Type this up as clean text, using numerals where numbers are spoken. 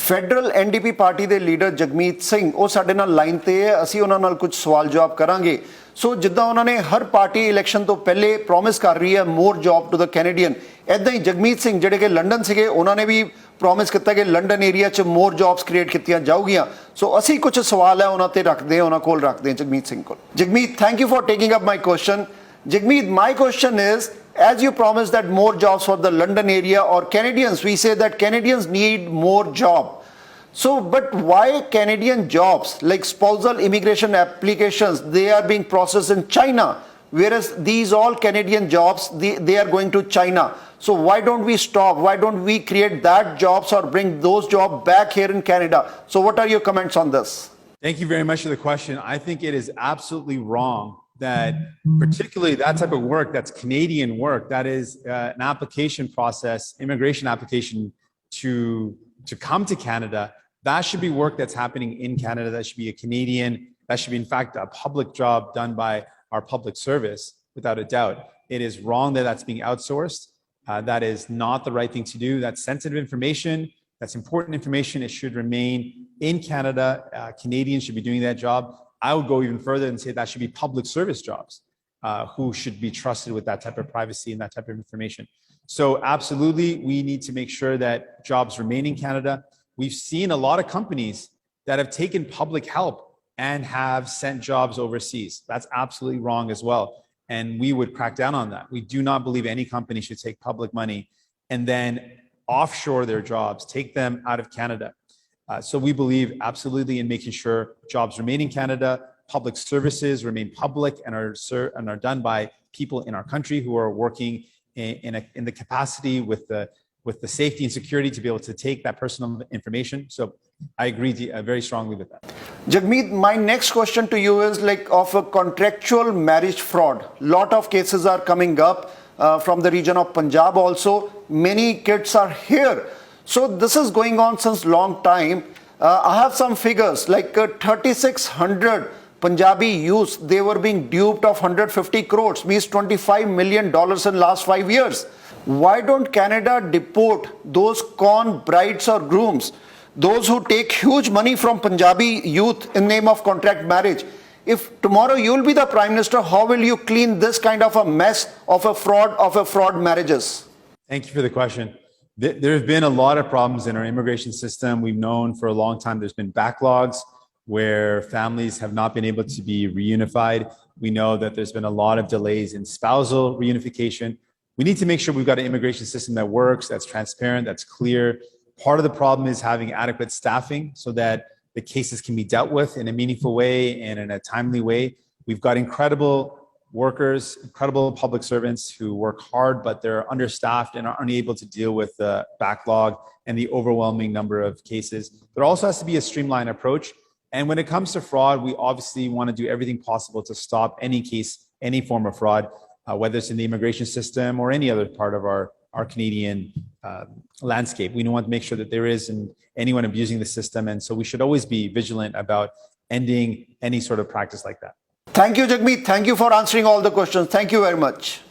Federal NDP party ਦੇ leader Jagmeet Singh ਉਹ ਸਾਡੇ ਨਾਲ ਲਾਈਨ ਤੇ ਹੈ। ਅਸੀਂ ਉਹਨਾਂ ਨਾਲ ਕੁਝ ਸਵਾਲ ਜਵਾਬ ਕਰਾਂਗੇ। ਸੋ ਜਿੱਦਾਂ ਉਹਨਾਂ ਨੇ ਹਰ ਪਾਰਟੀ ਇਲੈਕਸ਼ਨ ਤੋਂ ਪਹਿਲੇ ਪ੍ਰੋਮਿਸ ਕਰ ਰਹੀ ਹੈ ਮੋਰ ਜੌਬ ਟੂ ਦ ਕੈਨੇਡੀਅਨ, ਇੱਦਾਂ ਹੀ ਜਗਮੀਤ ਸਿੰਘ ਜਿਹੜੇ ਕਿ ਲੰਡਨ ਸੀਗੇ ਉਹਨਾਂ ਨੇ ਵੀ ਪ੍ਰੋਮਿਸ ਕੀਤਾ ਕਿ ਲੰਡਨ ਏਰੀਆ 'ਚ ਮੋਰ ਜੌਬਸ ਕ੍ਰੀਏਟ ਕੀਤੀਆਂ ਜਾਊਗੀਆਂ। ਸੋ ਅਸੀਂ ਕੁਝ ਸਵਾਲ ਹੈ ਉਹਨਾਂ ਤੇ ਰੱਖਦੇ ਹਾਂ, ਉਹਨਾਂ ਕੋਲ ਰੱਖਦੇ ਹਾਂ ਜਗਮੀਤ ਸਿੰਘ ਕੋਲ। Jagmeet, thank you for taking up my question. Jagmeet, my question is, as you promised that more jobs for the London area or Canadians, we say that Canadians need more job. So, but why Canadian jobs like spousal immigration applications, they are being processed in China, whereas these all Canadian jobs, they are going to China. So why don't we stop? Why don't we create that jobs or bring those jobs back here in Canada? So what are your comments on this? Thank you very much for the question. I think it is absolutely wrong that particularly that type of work, that's Canadian work, that is an application process, immigration application to come to Canada. That should be work that's happening in Canada. That should be a Canadian, that should be in fact a public job done by our public service, without a doubt. It is wrong that that's being outsourced. That is not the right thing to do. That's sensitive information. That's important information. It should remain in Canada. Canadians should be doing that job. I would go even further and say that should be public service jobs who should be trusted with that type of privacy and that type of information. So absolutely, we need to make sure that jobs remain in Canada. We've seen a lot of companies that have taken public help and have sent jobs overseas. That's absolutely wrong as well. And we would crack down on that. We do not believe any company should take public money and then offshore their jobs, take them out of Canada. So we believe absolutely in making sure jobs remain in Canada, public services remain public and are done by people in our country who are working in the capacity with the safety and security to be able to take that personal information. So I agree very strongly with that. Jagmeet, my next question to you is like of a contractual marriage fraud. Lot of cases are coming up from the region of Punjab also. Many kids are here. So this is going on since long time. I have some figures like 3,600 Punjabi youths, they were being duped of 150 crores, means $25 million in last 5 years. Why don't Canada deport those con brides or grooms, those who take huge money from Punjabi youth in name of contract marriage? If tomorrow you will be the Prime Minister, how will you clean this kind of a mess of a fraud marriages? Thank you for the question. There have been a lot of problems in our immigration system. We've known for a long time there's been backlogs where families have not been able to be reunified. We know that there's been a lot of delays in spousal reunification. We need to make sure we've got an immigration system that works, that's transparent, that's clear. Part of the problem is having adequate staffing so that the cases can be dealt with in a meaningful way and in a timely way. We've got incredible workers, incredible public servants who work hard, but they're understaffed and are unable to deal with the backlog and the overwhelming number of cases. There also has to be a streamlined approach. And when it comes to fraud, we obviously want to do everything possible to stop any case, any form of fraud, whether it's in the immigration system or any other part of our Canadian landscape. We want to make sure that there isn't anyone abusing the system. And so we should always be vigilant about ending any sort of practice like that. Thank you, Jagmeet. Thank you for answering all the questions. Thank you very much.